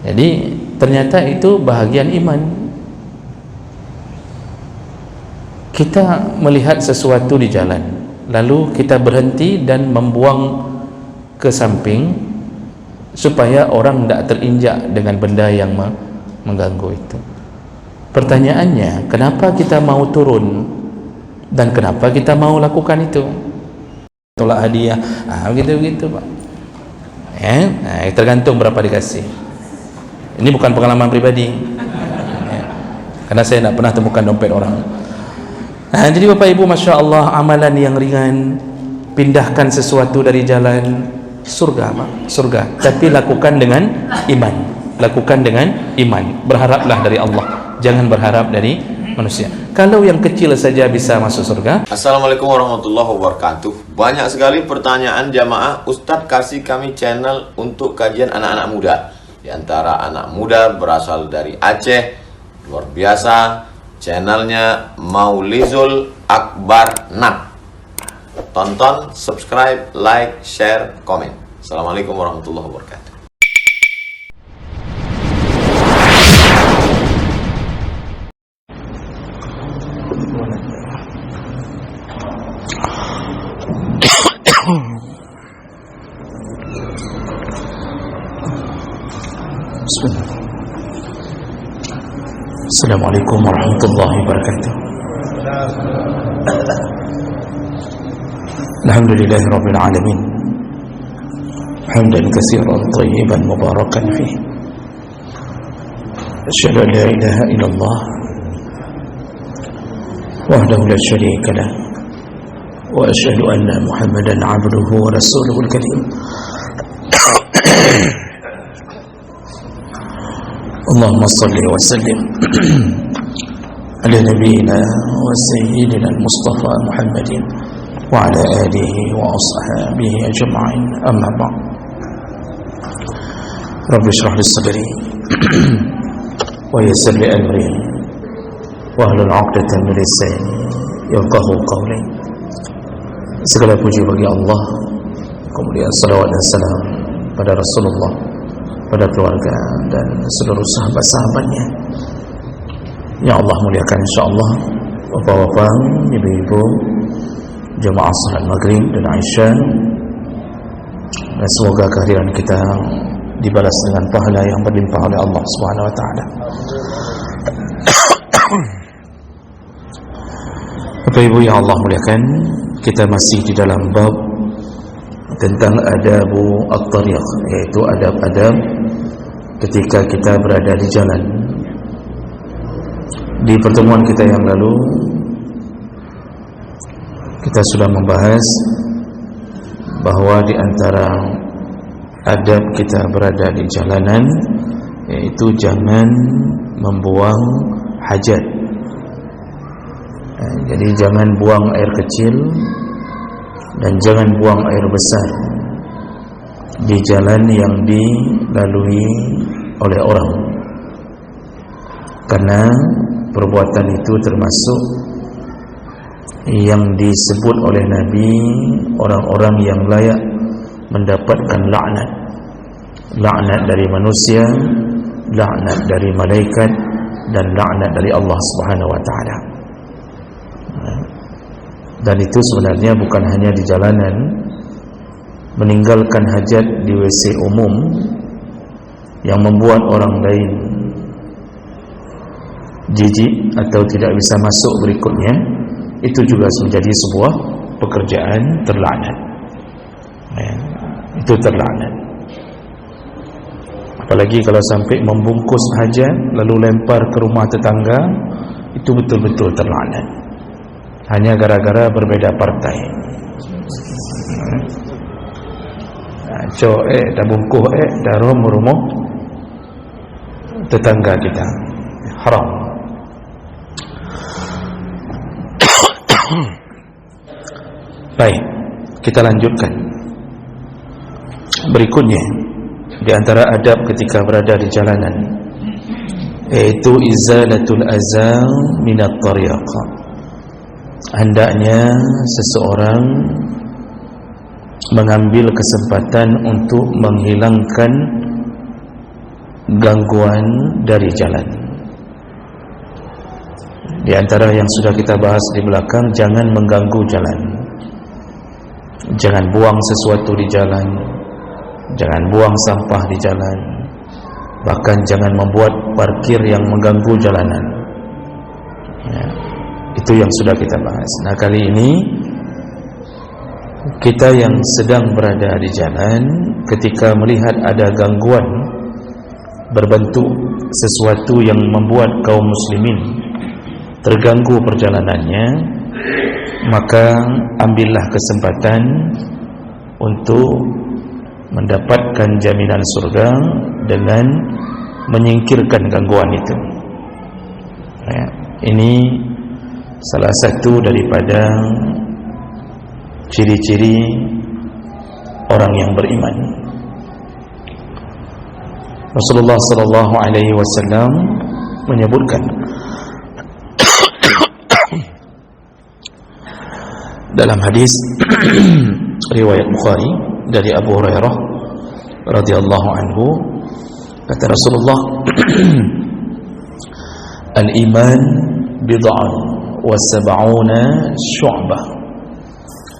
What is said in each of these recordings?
Jadi ternyata itu bahagian iman. Kita melihat sesuatu di jalan, lalu kita berhenti dan membuang ke samping supaya orang tidak terinjak dengan benda yang mengganggu itu. Pertanyaannya, kenapa kita mau turun dan kenapa kita mau lakukan itu? Tolak hadiah, begitu Pak. Tergantung berapa dikasih. Ini bukan pengalaman pribadi, karena saya tidak pernah temukan dompet orang. Jadi Bapak Ibu, Masya Allah, amalan yang ringan, pindahkan sesuatu dari jalan, surga Pak, surga. Tapi lakukan dengan iman, lakukan dengan iman. Berharaplah dari Allah, jangan berharap dari manusia. Kalau yang kecil saja bisa masuk surga. Assalamualaikum warahmatullahi wabarakatuh. Banyak sekali pertanyaan jamaah, Ustadz kasih kami channel untuk kajian anak-anak muda. Di antara anak muda berasal dari Aceh, luar biasa. Channelnya Maulizul Akbar Nak. Tonton, subscribe, like, share, komen. Assalamualaikum warahmatullahi wabarakatuh. Bismillah. Assalamualaikum warahmatullahi wabarakatuh. Alhamdulillahi rabbil alamin. Hamdan katsiran thayyiban mubarakan fih. Asyhadu an la ilaha illallah wahdahu la syarika lah wa asyhadu anna Muhammadan 'abduhu wa rasuluhul karim. Allahumma salli wa sallim ala nabiyyina wa sayyidina al-Mustafa Muhammadin wa ala alihi wa ashabihi ajma'in, amma ba'd. Rabbi shrah li sadri wa yassir li amri wahlul 'uqdatam min lisani yafqahu qawli. Segala puji bagi Allah, kemudian salawat dan salam pada Rasulullah, pada keluarga dan seluruh sahabat-sahabatnya. Ya Allah muliakan insyaAllah bapak-bapak, ibu-ibu, jemaah salat maghrib dan Aisyah, dan semoga kehadiran kita dibalas dengan pahala yang berlimpah oleh Allah Subhanahu wa ta'ala. Bapak Ibu yang Allah muliakan, kita masih di dalam bab tentang adabu at-tariq, yaitu adab-adab ketika kita berada di jalan. Di pertemuan kita yang lalu kita sudah membahas bahwa di antara adab kita berada di jalanan yaitu jangan membuang hajat. Jadi jangan buang air kecil dan jangan buang air besar di jalan yang dilalui oleh orang, karena perbuatan itu termasuk yang disebut oleh Nabi orang-orang yang layak mendapatkan laknat. Laknat dari manusia, laknat dari malaikat, dan laknat dari Allah Subhanahu wa ta'ala. Dan itu sebenarnya bukan hanya di jalanan. Meninggalkan hajat di WC umum yang membuat orang lain jijik atau tidak bisa masuk berikutnya, itu juga menjadi sebuah pekerjaan terlaknat. Itu terlaknat. Apalagi kalau sampai membungkus hajat lalu lempar ke rumah tetangga, itu betul-betul terlaknat. Hanya gara-gara berbeda partai. Dah bungkuh dah rumah tetangga kita, haram. Baik, kita lanjutkan. Berikutnya di antara adab ketika berada di jalanan yaitu izalatul azza minat tariq. Hendaknya seseorang mengambil kesempatan untuk menghilangkan gangguan dari jalan. Di antara yang sudah kita bahas di belakang, jangan mengganggu jalan. Jangan buang sesuatu di jalan, jangan buang sampah di jalan, bahkan jangan membuat parkir yang mengganggu jalanan. Ya, itu yang sudah kita bahas. Nah, kali ini kita yang sedang berada di jalan, ketika melihat ada gangguan berbentuk sesuatu yang membuat kaum muslimin terganggu perjalanannya, maka ambillah kesempatan untuk mendapatkan jaminan surga dengan menyingkirkan gangguan itu. Ya, ini salah satu daripada ciri-ciri orang yang beriman. Rasulullah sallallahu alaihi wasallam menyebutkan dalam hadis riwayat Bukhari dari Abu Hurairah radhiyallahu anhu, kata Rasulullah, al-iman bid'un wa sab'una syu'bah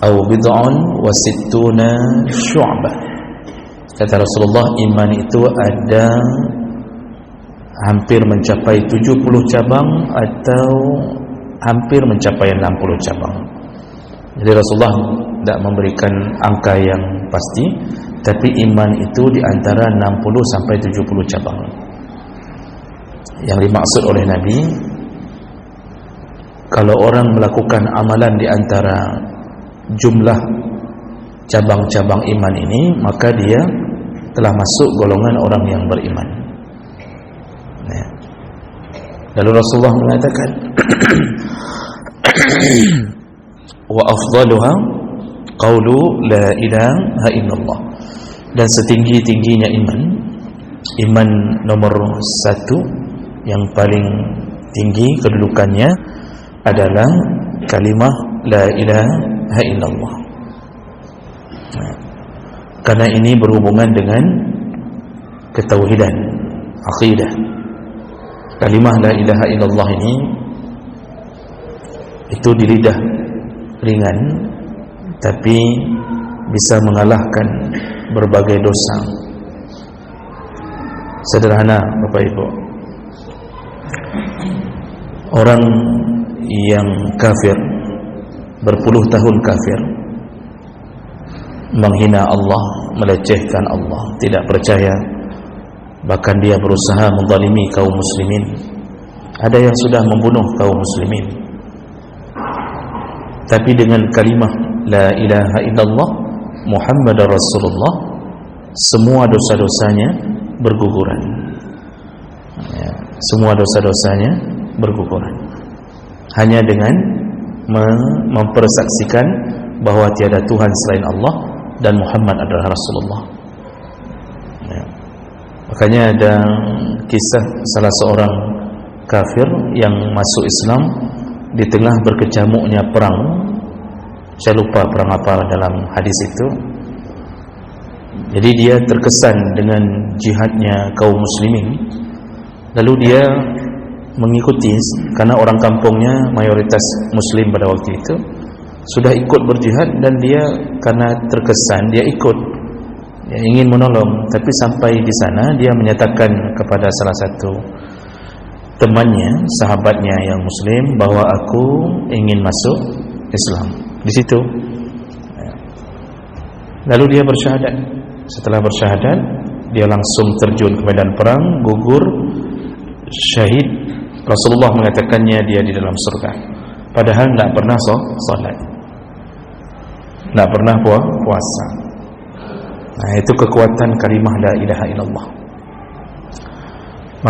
atau bid'un wa sittuna syu'bah. Kata Rasulullah, iman itu ada hampir mencapai 70 cabang atau hampir mencapai 60 cabang. Jadi Rasulullah tidak memberikan angka yang pasti, tapi iman itu di antara 60 sampai 70 cabang. Yang dimaksud oleh Nabi, kalau orang melakukan amalan di antara jumlah cabang-cabang iman ini, maka dia telah masuk golongan orang yang beriman. Ya. Lalu Rasulullah mengatakan, wa afdaluha qawlu la ilaha illallah. Dan setinggi-tingginya iman nomor 1 yang paling tinggi kedudukannya adalah kalimah la ilaha illallah. Karena ini berhubungan dengan ketauhidan, akidah. Kalimah la ilaha illallah ini itu di lidah ringan, tapi bisa mengalahkan berbagai dosa. Sederhana Bapak Ibu, orang yang kafir, berpuluh tahun kafir, menghina Allah, melecehkan Allah, tidak percaya, bahkan dia berusaha menzalimi kaum muslimin. Ada yang sudah membunuh kaum muslimin, tapi dengan kalimah la ilaha illallah Muhammadar Rasulullah, semua dosa-dosanya berguguran. Ya, semua dosa-dosanya berguguran. Hanya dengan mempersaksikan bahwa tiada Tuhan selain Allah dan Muhammad adalah Rasulullah. Ya. Makanya ada kisah salah seorang kafir yang masuk Islam di tengah berkecamuknya perang. Saya lupa perang apa dalam hadis itu. Jadi dia terkesan dengan jihadnya kaum muslimin, lalu dia mengikuti, karena orang kampungnya mayoritas muslim pada waktu itu, sudah ikut berjihad, dan dia karena terkesan dia ikut, dia ingin menolong. Tapi sampai di sana dia menyatakan kepada salah satu temannya, sahabatnya yang muslim, bahwa aku ingin masuk Islam. Di situ lalu dia bersyahadat. Setelah bersyahadat, dia langsung terjun ke medan perang, gugur syahid. Rasulullah mengatakannya dia di dalam surga, padahal tidak pernah salat, tidak pernah puasa. Nah, itu kekuatan kalimah la ilaha illallah.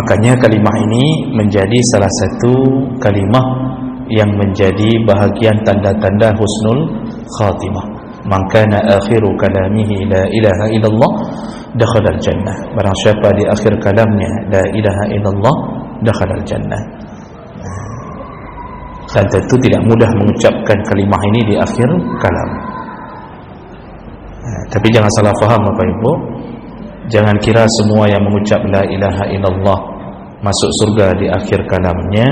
Makanya kalimah ini menjadi salah satu kalimah yang menjadi bahagian tanda-tanda husnul khatimah. Man kana akhiru kalamihi la ilaha illallah dakhala al-jannah. Barang siapa di akhir kalamnya la ilaha illallah dakhala al-jannah. Dan tentu tidak mudah mengucapkan kalimah ini di akhir kalam. Tapi jangan salah faham Bapak Ibu, Jangan kira semua yang mengucap la ilaha illallah masuk surga di akhir kalamnya,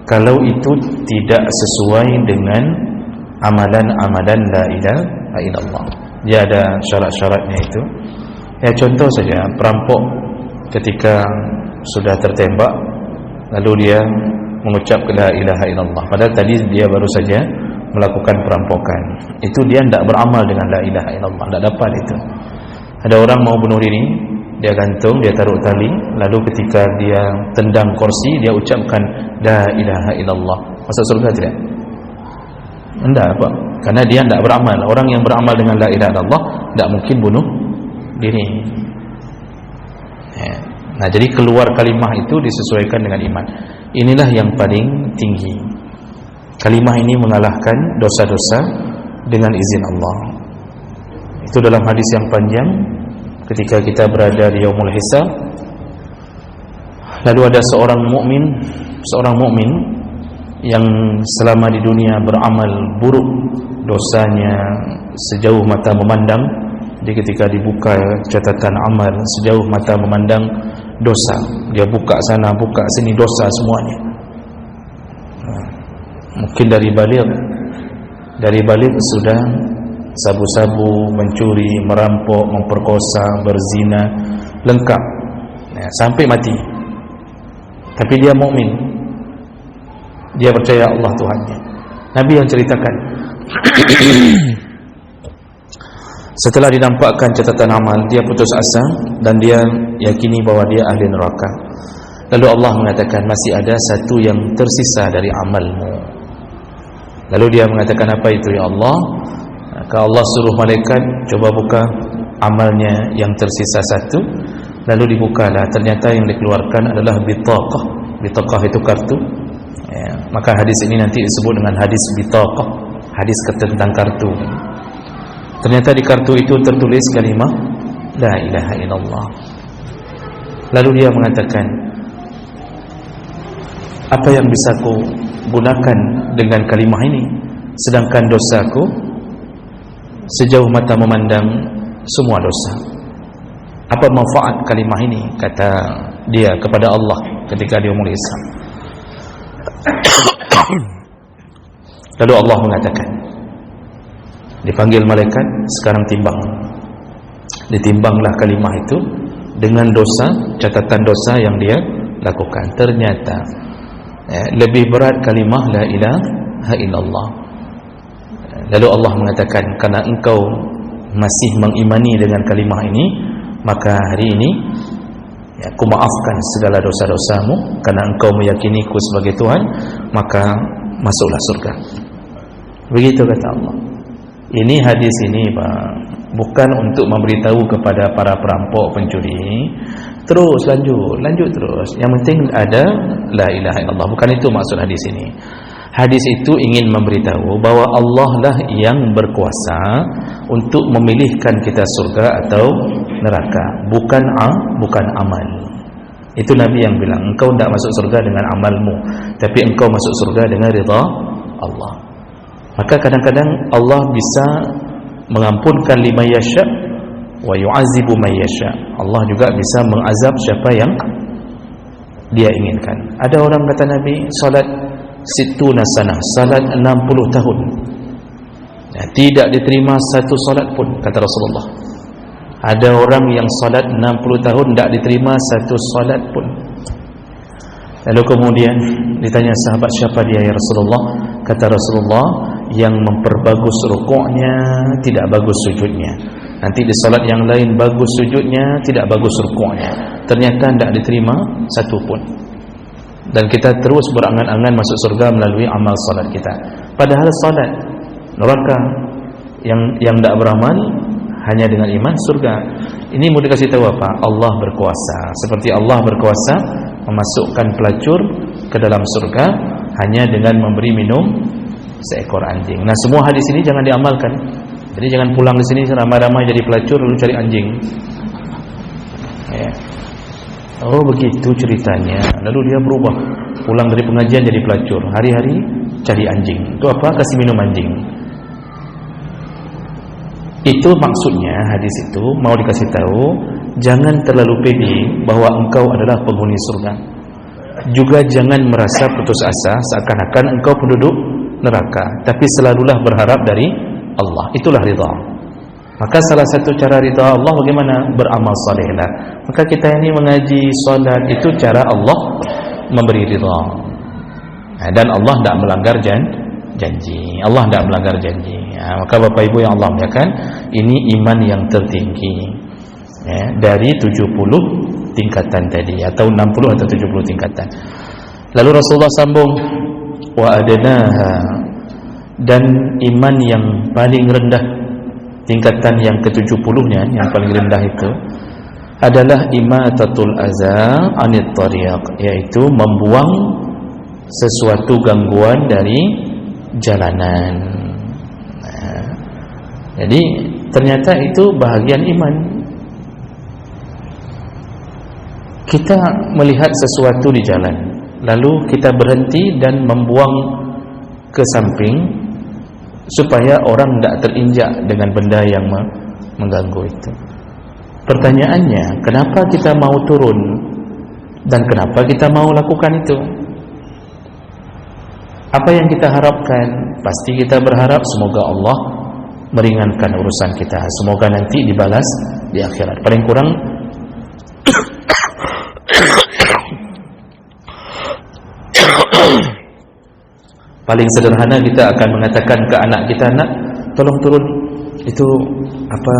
kalau itu tidak sesuai dengan amalan-amalan la ilaha illallah. Dia ada syarat-syaratnya itu. Ya, contoh saja, perampok ketika sudah tertembak lalu dia mengucap la ilaha illallah, padahal tadi dia baru saja melakukan perampokan, itu dia tidak beramal dengan la ilaha illallah, tidak dapat itu. Ada orang mau bunuh diri, dia gantung, dia taruh tali, lalu ketika dia tendang kursi dia ucapkan la ilaha illallah, masuk surga tidak? Tidak, apa? Karena dia tidak beramal. Orang yang beramal dengan la ilaha illallah tidak mungkin bunuh diri. Ya. Nah, jadi keluar kalimah itu disesuaikan dengan iman. Inilah yang paling tinggi. Kalimah ini mengalahkan dosa-dosa dengan izin Allah. Itu dalam hadis yang panjang ketika kita berada di yaumul hisab. Lalu ada seorang mukmin yang selama di dunia beramal buruk, dosanya sejauh mata memandang. Jadi ketika dibuka catatan amal, sejauh mata memandang dosa, dia buka sana buka sini, dosa semuanya. Mungkin dari balik sudah sabu-sabu, mencuri, merampok, memperkosa, berzina, lengkap ya, sampai mati. Tapi dia mukmin, dia percaya Allah Tuhannya. Nabi yang ceritakan setelah dinampakkan catatan amal, dia putus asa dan dia yakini bahwa dia ahli neraka. Lalu Allah mengatakan, masih ada satu yang tersisa dari amalmu. Lalu dia mengatakan, apa itu ya Allah? Maka Allah suruh malaikat, coba buka amalnya yang tersisa satu. Lalu dibukalah, ternyata yang dikeluarkan adalah bitaqah. Bitaqah itu kartu ya, maka hadis ini nanti disebut dengan hadis bitaqah, hadis tentang kartu. Ternyata di kartu itu tertulis kalimah la ilaha illallah. Lalu dia mengatakan, apa yang bisa ku gunakan dengan kalimah ini, sedangkan dosaku sejauh mata memandang semua dosa. Apa manfaat kalimah ini? Kata dia kepada Allah ketika dia mulai Islam. Lalu Allah mengatakan, dipanggil malaikat, sekarang timbang. Ditimbanglah kalimah itu dengan dosa, catatan dosa yang dia lakukan. Ternyata lebih berat kalimah la ilaha illallah. Lalu Allah mengatakan, karena engkau masih mengimani dengan kalimah ini, maka hari ini aku maafkan segala dosa-dosamu. Karena engkau meyakiniku sebagai Tuhan, maka masuklah surga. Begitu kata Allah. Ini hadis ini Pak, bukan untuk memberitahu kepada para perampok, pencuri, terus lanjut terus, yang penting ada la ilaha illallah. Bukan itu maksud hadis ini. Hadis itu ingin memberitahu bahwa Allah lah yang berkuasa untuk memilihkan kita surga atau neraka, bukan amal. Itu Nabi yang bilang, engkau tidak masuk surga dengan amalmu, tapi engkau masuk surga dengan ridha Allah. Maka kadang-kadang Allah bisa mengampunkan liman yasha wa yu'azibu man yasha. Allah juga bisa mengazab siapa yang dia inginkan. Ada orang kata Nabi, salat situna sanah, salat 60 tahun ya, tidak diterima satu salat pun, kata Rasulullah. Ada orang yang salat 60 tahun tidak diterima satu salat pun. Lalu kemudian ditanya sahabat, siapa dia ya Rasulullah? Kata Rasulullah, yang memperbagus rukuknya, tidak bagus sujudnya. Nanti di salat yang lain bagus sujudnya, tidak bagus rukuknya. Ternyata tidak diterima satu pun. Dan kita terus berangan-angan masuk surga melalui amal salat kita. Padahal salat neraka, yang tidak beramal hanya dengan iman surga. Ini mau dikasih tahu apa? Allah berkuasa. Seperti Allah berkuasa memasukkan pelacur ke dalam surga hanya dengan memberi minum seekor anjing. Nah, semua hadis ini jangan diamalkan. Jadi jangan pulang di sini ramai-ramai jadi pelacur lalu cari anjing. Ya. Oh begitu ceritanya. Lalu dia berubah, pulang dari pengajian jadi pelacur, hari-hari cari anjing. Itu apa? Kasih minum anjing. Itu maksudnya hadis itu mau dikasih tahu, jangan terlalu pede bahwa engkau adalah penghuni surga. Juga jangan merasa putus asa seakan-akan engkau penduduk neraka, tapi selalulah berharap dari Allah. Itulah ridha. Maka salah satu cara ridha Allah bagaimana? Beramal salehlah. Maka kita ini mengaji solat itu cara Allah memberi ridha. Dan Allah tidak melanggar janji. Allah tidak melanggar janji. Maka Bapak Ibu yang Allah muliakan, ini iman yang tertinggi. Dari 70 tingkatan tadi, atau 60 atau 70 tingkatan. Lalu Rasulullah sambung, wa adnaha, dan iman yang paling rendah, tingkatan yang ke-70-nya, yang paling rendah itu adalah imatatul adza anit tariq, yaitu membuang sesuatu gangguan dari jalanan. Jadi ternyata itu bahagian iman. Kita melihat sesuatu di jalan, lalu kita berhenti dan membuang ke samping supaya orang tidak terinjak dengan benda yang mengganggu itu. Pertanyaannya, kenapa kita mau turun dan kenapa kita mau lakukan itu? Apa yang kita harapkan? Pasti kita berharap semoga Allah meringankan urusan kita, semoga nanti dibalas di akhirat. Paling kurang paling sederhana kita akan mengatakan ke anak kita, nak, tolong turun, itu apa,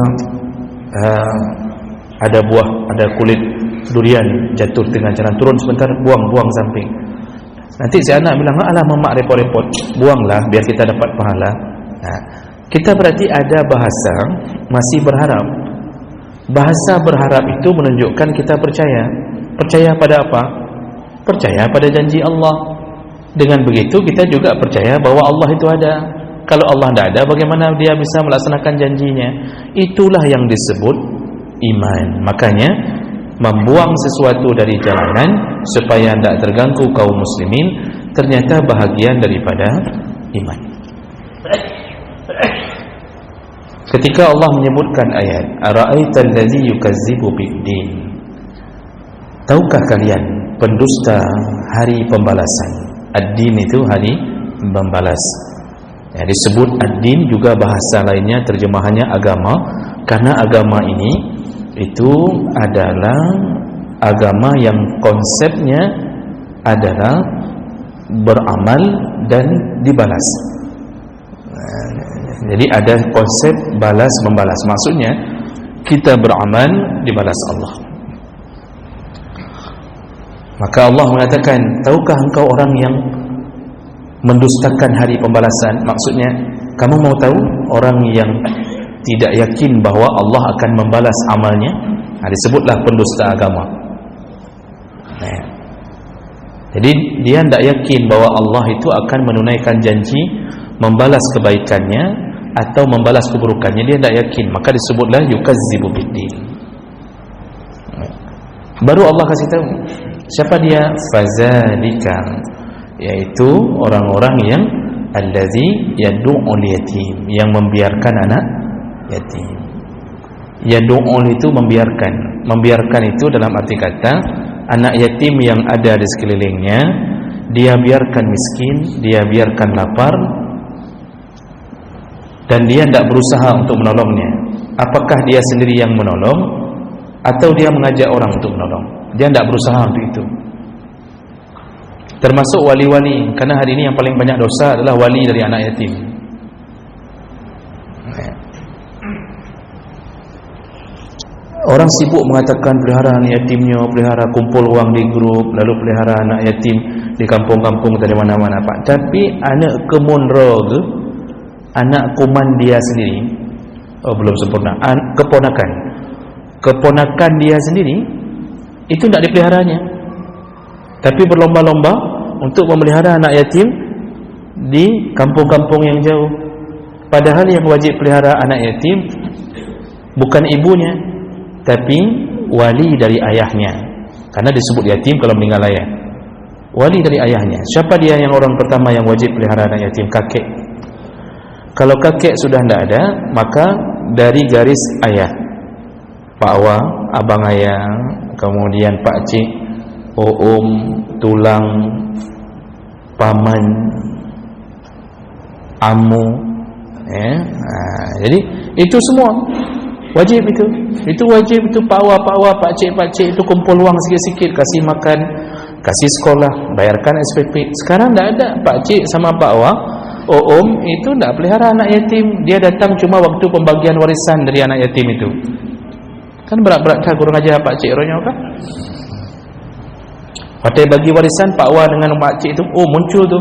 ada buah, ada kulit durian jatuh tengah jalan, turun sebentar, buang samping. Nanti si anak bilang, alah mamak repot-repot, buanglah biar kita dapat pahala. Kita berarti ada bahasa masih berharap. Bahasa berharap itu menunjukkan kita percaya. Percaya pada apa? Percaya pada janji Allah. Dengan begitu kita juga percaya bahwa Allah itu ada. Kalau Allah tidak ada, bagaimana dia bisa melaksanakan janjinya? Itulah yang disebut iman. Makanya membuang sesuatu dari jalanan supaya tidak terganggu kaum muslimin ternyata bahagian daripada iman. Ketika Allah menyebutkan ayat ara'aital ladzi yukazzibu biddin, tahukah kalian pendusta hari pembalasan? Ad-din itu hari membalas. Disebut ad-din juga bahasa lainnya terjemahannya agama, karena agama ini itu adalah agama yang konsepnya adalah beramal dan dibalas. Jadi ada konsep balas membalas, maksudnya kita beramal dibalas Allah. Maka Allah mengatakan, tahukah engkau orang yang mendustakan hari pembalasan? Maksudnya, kamu mau tahu orang yang tidak yakin bahwa Allah akan membalas amalnya? Disebutlah pendusta agama. Jadi dia tidak yakin bahwa Allah itu akan menunaikan janji membalas kebaikannya atau membalas keburukannya. Dia tidak yakin, maka disebutlah yukazzibu biddin. Baru Allah kasih tahu siapa dia? Fazalika, yaitu orang-orang yang allazi yad'ul yatim, yang membiarkan anak yatim. Yad'ul itu membiarkan. Membiarkan itu dalam arti kata anak yatim yang ada di sekelilingnya dia biarkan miskin, dia biarkan lapar, dan dia tidak berusaha untuk menolongnya. Apakah dia sendiri yang menolong atau dia mengajak orang untuk menolong? Dia tidak berusaha untuk itu. Termasuk wali-wali, karena hari ini yang paling banyak dosa adalah wali dari anak yatim. Orang sibuk mengatakan pelihara anak yatimnya, pelihara kumpul uang di grup, lalu pelihara anak yatim di kampung-kampung dari mana-mana, Pak. Tapi anak kemunro tu, anak kuman dia sendiri, belum sempurna, keponakan dia sendiri itu tidak dipeliharanya, tapi berlomba-lomba untuk memelihara anak yatim di kampung-kampung yang jauh. Padahal yang wajib pelihara anak yatim bukan ibunya, tapi wali dari ayahnya, karena disebut yatim kalau meninggal ayah. Wali dari ayahnya. Siapa dia yang orang pertama yang wajib pelihara anak yatim? Kakek. Kalau kakek sudah tidak ada, maka dari garis ayah Pak Wa, abang ayah, kemudian Pak Cik, tulang, paman, amu, jadi itu semua wajib, itu wajib, itu Pak Wa, Pak Cik itu kumpul wang sikit-sikit, kasih makan, kasih sekolah, bayarkan SPP. Sekarang tak ada. Pak Cik sama Pak Wa, itu tak pelihara anak yatim. Dia datang cuma waktu pembagian warisan dari anak yatim itu. Kan berat-berat kah kurang ajar Pak Cik ronya kah? Waktu bagi warisan Pak Wa dengan Pak Cik itu, muncul tu,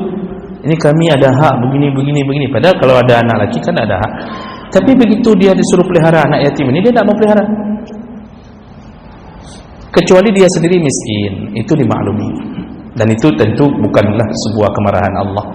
ini kami ada hak begini. Padahal kalau ada anak lelaki kan ada hak. Tapi begitu dia disuruh pelihara anak yatim ini, dia tak mau pelihara. Kecuali dia sendiri miskin, itu dimaklumi. Dan itu tentu bukanlah sebuah kemarahan Allah.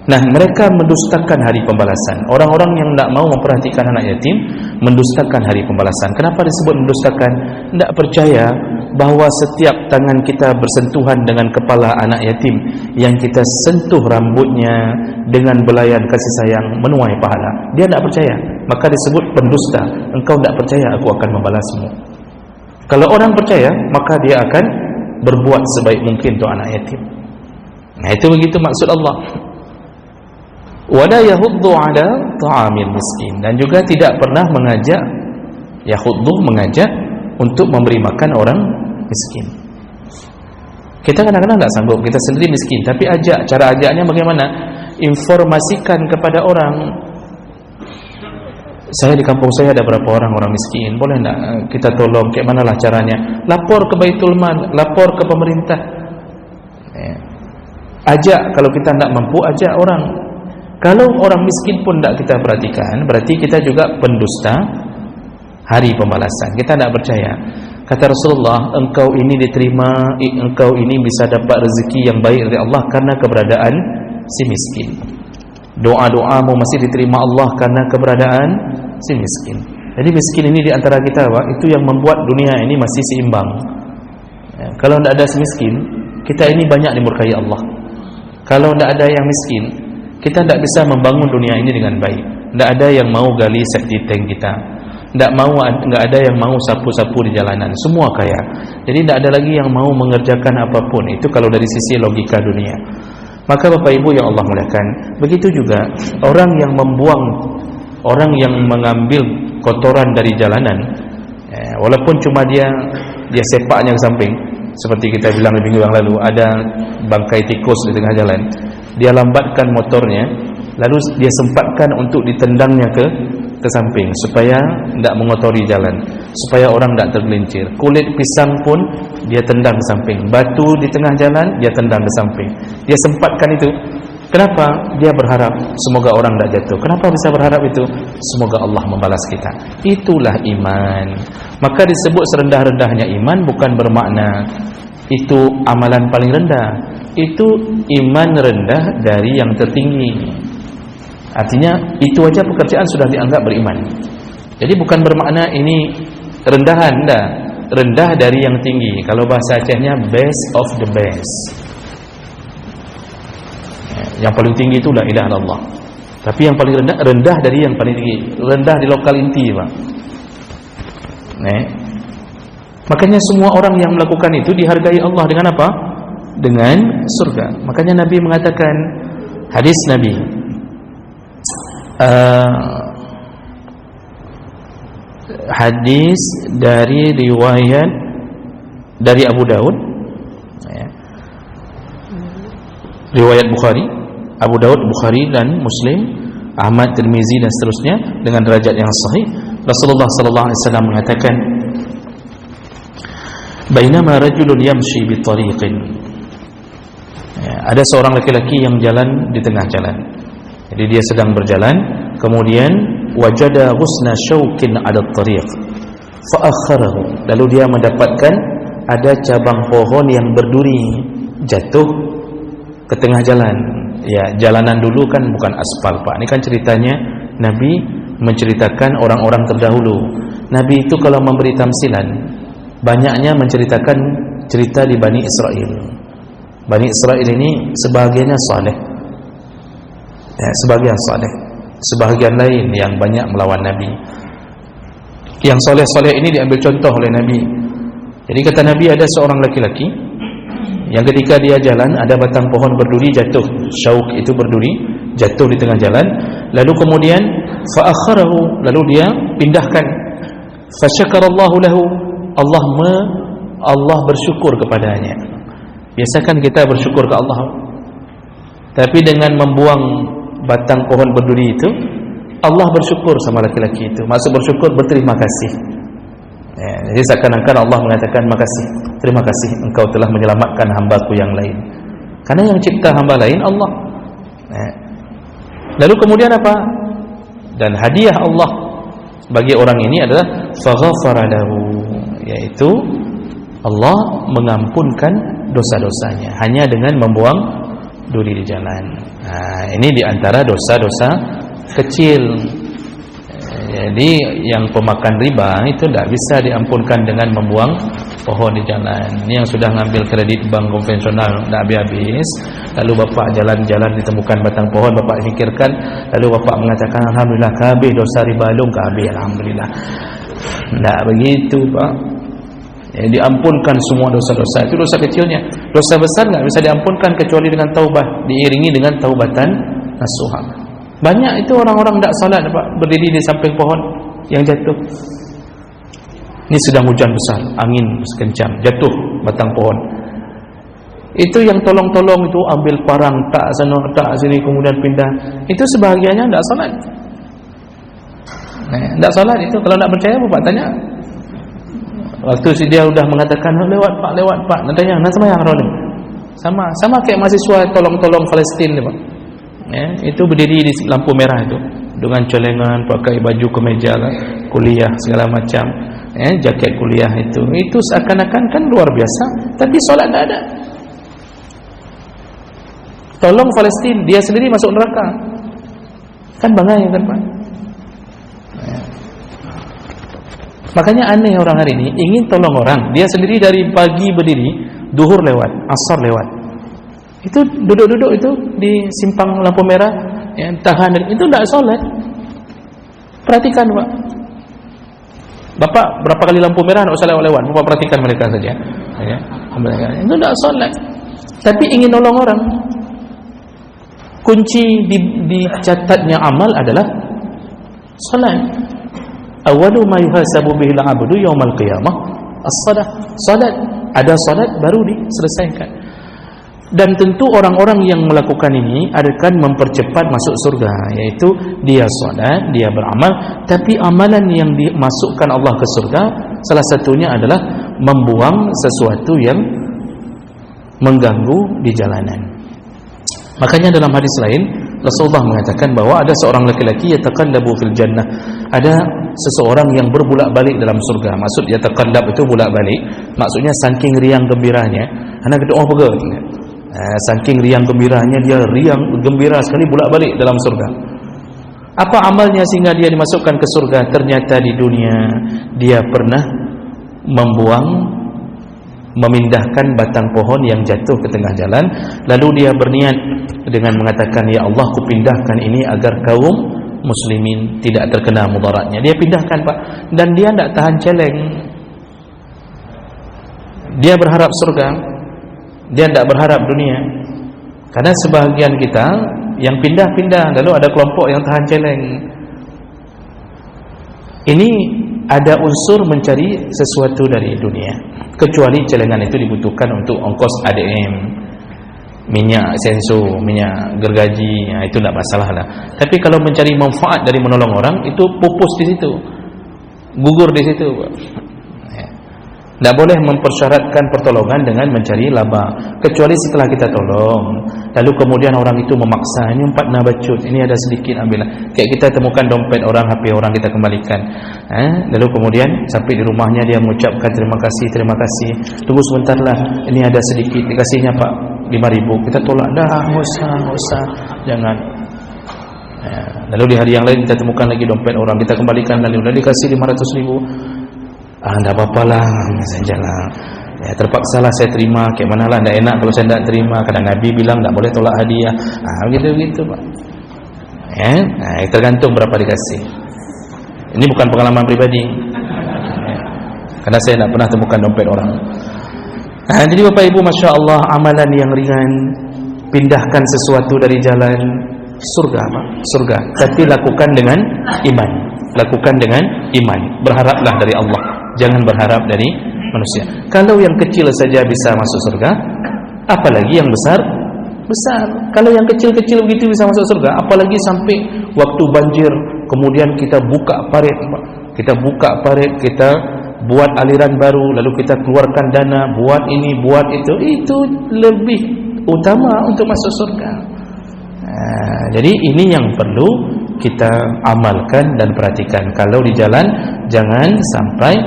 Nah, mereka mendustakan hari pembalasan. Orang-orang yang tidak mau memperhatikan anak yatim mendustakan hari pembalasan. Kenapa disebut mendustakan? Tidak percaya bahawa setiap tangan kita bersentuhan dengan kepala anak yatim, yang kita sentuh rambutnya dengan belayan kasih sayang, menuai pahala. Dia tidak percaya, maka disebut pendusta. Engkau tidak percaya, aku akan membalasmu. Kalau orang percaya, maka dia akan berbuat sebaik mungkin untuk anak yatim. Nah, itu begitu maksud Allah. Wala yahuddu ala ta'amil miskin, dan juga tidak pernah mengajak, yahuddu mengajak untuk memberi makan orang miskin. Kita kadang-kadang tak sanggup, kita sendiri miskin, tapi ajak. Cara ajaknya bagaimana? Informasikan kepada orang, saya di kampung saya ada berapa orang miskin, boleh tak kita tolong? Kayak manalah caranya? Lapor ke Baitul Mal, lapor ke pemerintah. Ajak. Kalau kita tak mampu, ajak orang. Kalau orang miskin pun tak kita perhatikan, berarti kita juga pendusta hari pembalasan. Kita tak percaya. Kata Rasulullah, engkau ini diterima, engkau ini bisa dapat rezeki yang baik dari Allah karena keberadaan si miskin. Doa-doamu masih diterima Allah karena keberadaan si miskin. Jadi miskin ini di antara kita, Pak, itu yang membuat dunia ini masih seimbang. Kalau tidak ada si miskin, kita ini banyak dimurkai Allah. Kalau tidak ada yang miskin, kita tidak bisa membangun dunia ini dengan baik. Tidak ada yang mau gali septic tank kita. Tidak ada yang mau sapu-sapu di jalanan. Semua kaya. Jadi tidak ada lagi yang mau mengerjakan apapun. Itu kalau dari sisi logika dunia. Maka Bapak Ibu yang Allah muliakan, begitu juga orang yang membuang, orang yang mengambil kotoran dari jalanan, walaupun cuma dia sepaknya ke samping, seperti kita bilang di minggu yang lalu, ada bangkai tikus di tengah jalan, dia lambatkan motornya, lalu dia sempatkan untuk ditendangnya ke samping supaya tidak mengotori jalan, supaya orang tidak tergelincir. Kulit pisang pun dia tendang ke samping, batu di tengah jalan dia tendang ke samping. Dia sempatkan itu. Kenapa? Dia berharap semoga orang tidak jatuh. Kenapa bisa berharap itu? Semoga Allah membalas kita. Itulah iman. Maka disebut serendah-rendahnya iman bukan bermakna itu amalan paling rendah. Itu iman rendah dari yang tertinggi. Artinya itu aja pekerjaan sudah dianggap beriman. Jadi bukan bermakna ini rendahan, enggak. Rendah dari yang tinggi. Kalau bahasa Acehnya best of the best. Yang paling tinggi itu la ilaha illallah. Tapi yang paling rendah dari yang paling tinggi. Rendah di lokal inti, Pak. Makanya semua orang yang melakukan itu dihargai Allah dengan apa? Dengan surga. Makanya Nabi mengatakan, hadis Nabi, hadis dari riwayat dari Abu Daud, riwayat Bukhari, Abu Daud, Bukhari dan Muslim, Ahmad, Tirmizi dan seterusnya dengan derajat yang sahih. Rasulullah sallallahu alaihi wasallam mengatakan, bainama rajulun yamshi bi tariqin, ada seorang laki-laki yang jalan di tengah jalan. Jadi dia sedang berjalan, kemudian wajada ghusna syaukin 'ala at-tariq fa akharahu, lalu dia mendapatkan ada cabang pohon yang berduri jatuh ke tengah jalan. Ya, jalanan dulu kan bukan aspal, Pak. Ini kan ceritanya Nabi menceritakan orang-orang terdahulu. Nabi itu kalau memberi tamsilan, banyaknya menceritakan cerita di Bani Israel. Bani Israel ini sebahagiannya saleh, sebagian saleh, sebahagian lain yang banyak melawan Nabi. Yang soleh-soleh ini diambil contoh oleh Nabi. Jadi kata Nabi, ada seorang laki-laki yang ketika dia jalan, ada batang pohon berduri jatuh, syauk itu berduri jatuh di tengah jalan, lalu kemudian fa'akharahu, lalu dia pindahkan, fasyakarallahu lahu, Allah bersyukur kepadanya. Biasakan kita bersyukur ke Allah, tapi dengan membuang batang pohon berduri itu, Allah bersyukur sama laki-laki itu. Maksud bersyukur, berterima kasih. Jadi seakan-akan Allah mengatakan, makasih, terima kasih engkau telah menyelamatkan hambaku yang lain. Karena yang cipta hamba lain Allah. Lalu kemudian apa? Dan hadiah Allah bagi orang ini adalah faghafara lahu, yaitu Allah mengampunkan dosa-dosanya hanya dengan membuang duri di jalan. Ini diantara dosa-dosa kecil. Jadi yang pemakan riba itu tidak bisa diampunkan dengan membuang pohon di jalan. Ini yang sudah ngambil kredit bank konvensional tidak habis-habis, lalu bapak jalan-jalan ditemukan batang pohon, bapak fikirkan, lalu bapak mengatakan alhamdulillah kabeh dosa riba long kabeh, alhamdulillah. Tidak begitu, Pak. Diampunkan semua dosa-dosa. Itu dosa kecilnya. Dosa besar tidak bisa diampunkan kecuali dengan taubah, diiringi dengan taubatan nasuha. Banyak itu orang-orang tidak salat, Pak, berdiri di samping pohon yang jatuh. Ini sedang hujan besar, angin kencang, jatuh batang pohon. Itu yang tolong-tolong itu ambil parang, tak sana, tak sini, kemudian pindah. Itu sebahagiannya tidak salat. Tidak salat itu. Kalau tidak percaya, Bapak tanya. Waktu dia sudah mengatakan lewat Pak, nak tanya, nak sembahyang orang ni. Sama kayak mahasiswa tolong-tolong Palestin ni, Pak. Itu berdiri di lampu merah itu dengan celengan, pakai baju kemeja kuliah segala macam, jaket kuliah itu seakan-akan kan luar biasa, tapi solat tak ada. Tolong Palestin, dia sendiri masuk neraka, kan bangga kan, Pak? Makanya aneh orang hari ini ingin tolong orang, dia sendiri dari pagi berdiri, duhur lewat, asar lewat, itu duduk-duduk itu di simpang lampu merah, tahan, itu tidak solat. Perhatikan, Pak. Bapak berapa kali lampu merah tidak usah lewat-lewat, Bapak perhatikan mereka saja, itu tidak solat, tapi ingin nolong orang. Kunci dicatatnya amal adalah solat. Awalu ma yuhasabu bihi al-'abdu yaumal qiyamah as-salah. Salat, ada salat baru diselesaikan. Dan tentu orang-orang yang melakukan ini akan mempercepat masuk surga, yaitu dia salat, dia beramal, tapi amalan yang dimasukkan Allah ke surga salah satunya adalah membuang sesuatu yang mengganggu di jalanan. Makanya dalam hadis lain Rasulullah mengatakan bahwa ada seorang laki-laki yataqallabu fil jannah, ada seseorang yang berbulak-balik dalam surga. Maksud yataqallab itu bulak-balik, maksudnya saking riang gembiranya, anak doa pegang. Saking riang gembiranya, dia riang gembira sekali bolak-balik dalam surga. Apa amalnya sehingga dia dimasukkan ke surga? Ternyata di dunia dia pernah memindahkan batang pohon yang jatuh ke tengah jalan, lalu dia berniat dengan mengatakan, ya Allah, ku pindahkan ini agar kaum muslimin tidak terkena mudaratnya. Dia pindahkan, Pak, dan dia tidak tahan celeng. Dia berharap surga, dia tidak berharap dunia. Karena sebahagian kita yang pindah-pindah, lalu ada kelompok yang tahan celeng. Ini ada unsur mencari sesuatu dari dunia, kecuali celengan itu dibutuhkan untuk ongkos ADM, minyak senso, minyak gergaji, itu tidak masalah lah. Tapi kalau mencari manfaat dari menolong orang, itu pupus di situ, gugur di situ. Tidak boleh mempersyaratkan pertolongan dengan mencari laba, kecuali setelah kita tolong, lalu kemudian orang itu memaksa, ini 4 nabacut, ini ada sedikit ambillah. Kayak kita temukan dompet orang, HP orang, kita kembalikan. Lalu kemudian sampai di rumahnya dia mengucapkan terima kasih, tunggu sebentarlah, ini ada sedikit, dikasihnya Pak 5.000, kita tolak, dah nggak usah, jangan. Lalu di hari yang lain kita temukan lagi dompet orang, kita kembalikan, lalu dikasih 500.000. Tidak apa-apalah, sajalah. Terpaksalah saya terima. Kayak manalah, tidak enak kalau saya tidak terima. Kadang Nabi bilang tidak boleh tolak hadiah. Begitu, Pak. Tergantung berapa dikasih. Ini bukan pengalaman pribadi. karena saya tidak pernah temukan dompet orang. Nah, jadi Bapak Ibu, Masya Allah, amalan yang ringan, pindahkan sesuatu dari jalan surga, Pak, surga, tapi lakukan dengan iman, lakukan dengan iman, berharaplah dari Allah, jangan berharap dari manusia. Kalau yang kecil saja bisa masuk surga, apalagi yang besar. Kalau yang kecil-kecil begitu bisa masuk surga, apalagi sampai waktu banjir, kemudian kita buka parit, kita buat aliran baru, lalu kita keluarkan dana, buat ini, buat itu lebih utama untuk masuk surga. Jadi ini yang perlu kita amalkan dan perhatikan. Kalau di jalan, jangan sampai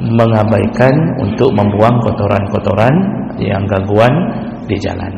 mengabaikan untuk membuang kotoran-kotoran yang gangguan di jalan.